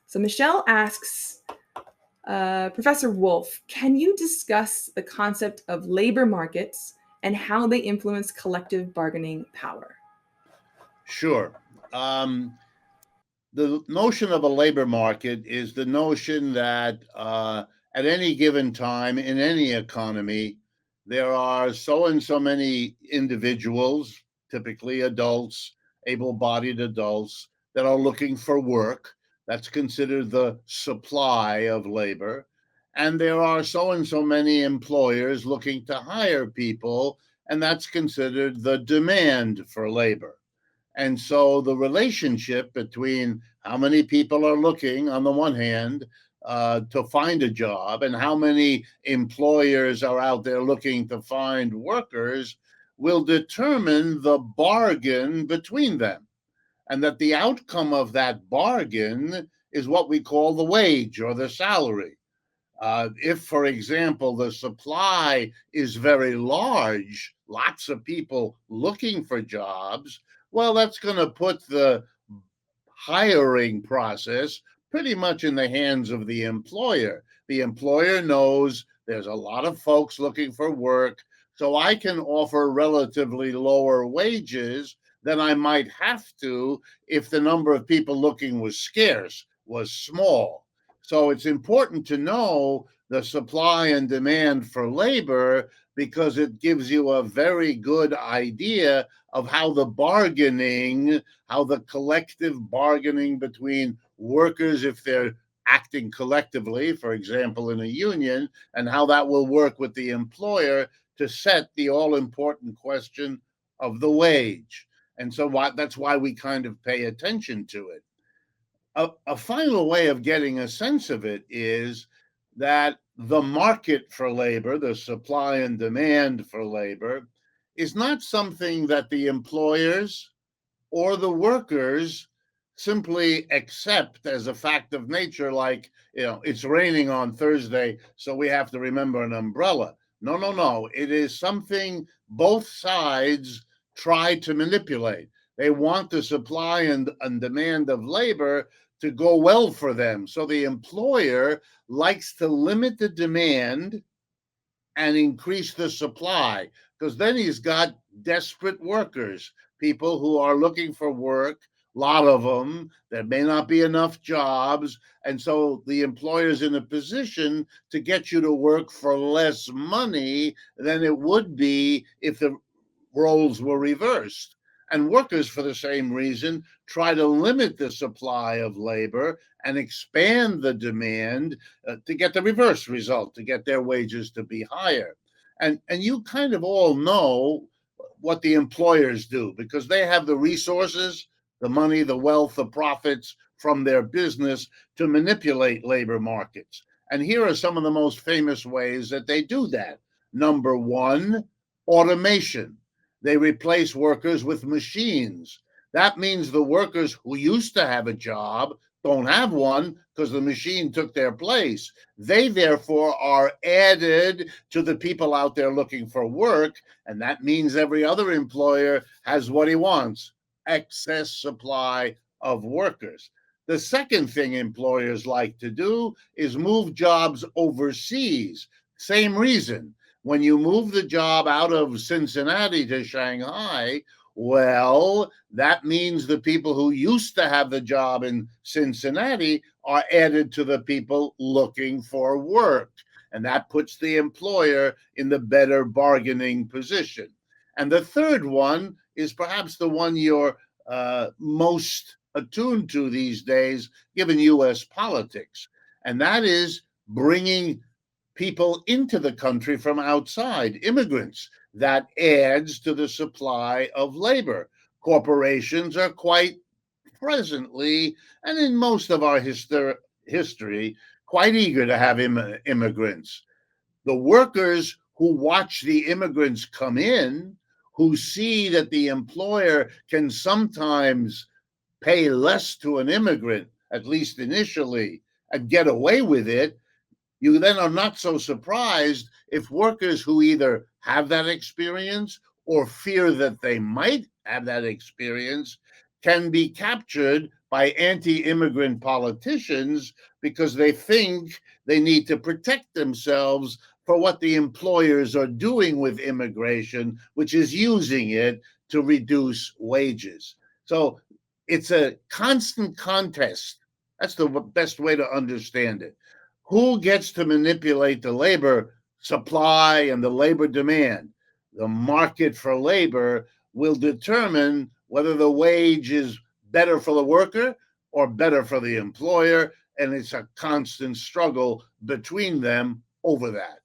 So Michelle asks, Professor Wolff, can you discuss the concept of labor markets and how they influence collective bargaining power? Sure. The notion of a labor market is the notion that at any given time in any economy, there are so and so many individuals, typically adults, able bodied adults, that are looking for work. That's considered the supply of labor. And there are so and so many employers looking to hire people, and that's considered the demand for labor. And so the relationship between how many people are looking on the one hand to find a job and how many employers are out there looking to find workers will determine the bargain between them. And that the outcome of that bargain is what we call the wage or the salary. If, for example, the supply is very large, lots of people looking for jobs, well, that's going to put the hiring process pretty much in the hands of the employer. The employer knows there's a lot of folks looking for work, so I can offer relatively lower wages than I might have to if the number of people looking was scarce, was small. So it's important to know the supply and demand for labor because it gives you a very good idea of how the collective bargaining between workers, if they're acting collectively, for example, in a union, and how that will work with the employer to set the all important question of the wage. And so that's why we kind of pay attention to it. A final way of getting a sense of it is that the market for labor, the supply and demand for labor, is not something that the employers or the workers simply accept as a fact of nature, like, it's raining on Thursday, so we have to remember an umbrella. No, no, no. It is something both sides try to manipulate. They want the supply and demand of labor to go well for them. So the employer likes to limit the demand and increase the supply, because then he's got desperate workers, people who are looking for work, a lot of them. There may not be enough jobs. And so the employer's in a position to get you to work for less money than it would be if the roles were reversed. And workers, for the same reason, try to limit the supply of labor and expand the demand to get the reverse result, to get their wages to be higher. And you kind of all know what the employers do because they have the resources, the money, the wealth, the profits from their business to manipulate labor markets. And here are some of the most famous ways that they do that. Number one, automation. They replace workers with machines. That means the workers who used to have a job don't have one because the machine took their place. They therefore are added to the people out there looking for work, and that means every other employer has what he wants: excess supply of workers. The second thing employers like to do is move jobs overseas. Same reason. When you move the job out of Cincinnati to Shanghai, well, that means the people who used to have the job in Cincinnati are added to the people looking for work. And that puts the employer in the better bargaining position. And the third one is perhaps the one you're most attuned to these days, given US politics. And that is bringing people into the country from outside, immigrants. That adds to the supply of labor. Corporations are quite presently, and in most of our history, quite eager to have immigrants. The workers who watch the immigrants come in, who see that the employer can sometimes pay less to an immigrant, at least initially, and get away with it, you then are not so surprised if workers who either have that experience or fear that they might have that experience can be captured by anti-immigrant politicians because they think they need to protect themselves for what the employers are doing with immigration, which is using it to reduce wages. So it's a constant contest. That's the best way to understand it. Who gets to manipulate the labor supply and the labor demand? The market for labor will determine whether the wage is better for the worker or better for the employer, and it's a constant struggle between them over that.